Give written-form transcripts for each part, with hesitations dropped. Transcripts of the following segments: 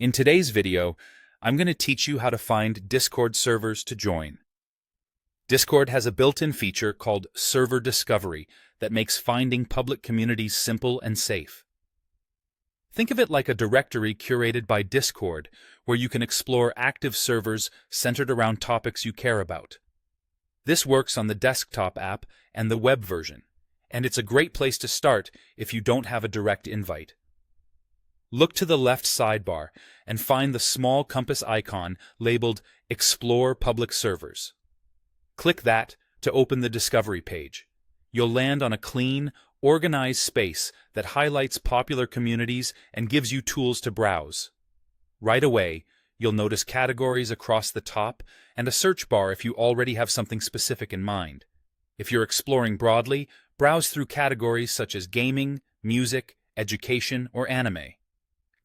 In today's video, I'm going to teach you how to find Discord servers to join. Discord has a built-in feature called Server Discovery that makes finding public communities simple and safe. Think of it like a directory curated by Discord, where you can explore active servers centered around topics you care about. This works on the desktop app and the web version, and it's a great place to start if you don't have a direct invite. Look to the left sidebar and find the small compass icon labeled Explore Public Servers. Click that to open the Discovery page. You'll land on a clean, organized space that highlights popular communities and gives you tools to browse. Right away, you'll notice categories across the top and a search bar if you already have something specific in mind. If you're exploring broadly, browse through categories such as gaming, music, education, or anime.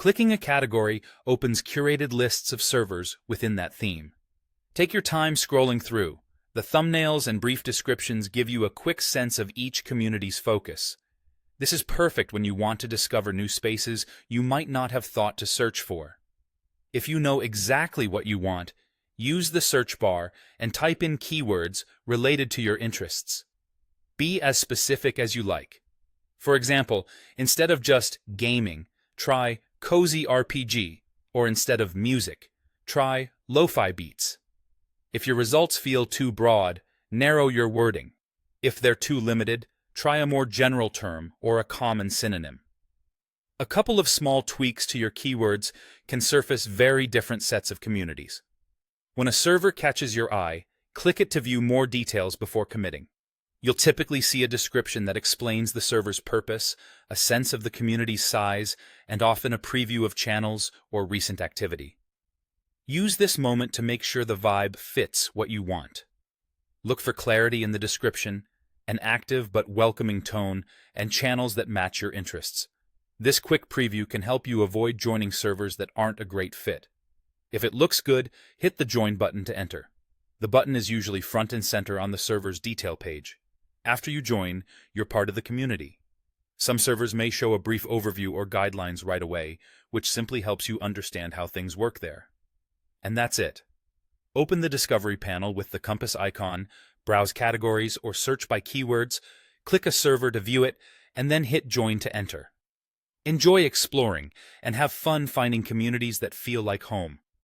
Clicking a category opens curated lists of servers within that theme. Take your time scrolling through. The thumbnails and brief descriptions give you a quick sense of each community's focus. This is perfect when you want to discover new spaces you might not have thought to search for. If you know exactly what you want, use the search bar and type in keywords related to your interests. Be as specific as you like. For example, instead of just gaming, try cozy RPG, or instead of music, try lo-fi beats. If your results feel too broad, narrow your wording. If they're too limited, try a more general term or a common synonym. A couple of small tweaks to your keywords can surface very different sets of communities. When a server catches your eye, click it to view more details before committing. You'll typically see a description that explains the server's purpose, a sense of the community's size, and often a preview of channels or recent activity. Use this moment to make sure the vibe fits what you want. Look for clarity in the description, an active but welcoming tone, and channels that match your interests. This quick preview can help you avoid joining servers that aren't a great fit. If it looks good, hit the Join button to enter. The button is usually front and center on the server's detail page. After you join, you're part of the community. Some servers may show a brief overview or guidelines right away, which simply helps you understand how things work there. And that's it. Open the Discovery panel with the compass icon, browse categories or search by keywords, click a server to view it, and then hit Join to enter. Enjoy exploring and have fun finding communities that feel like home.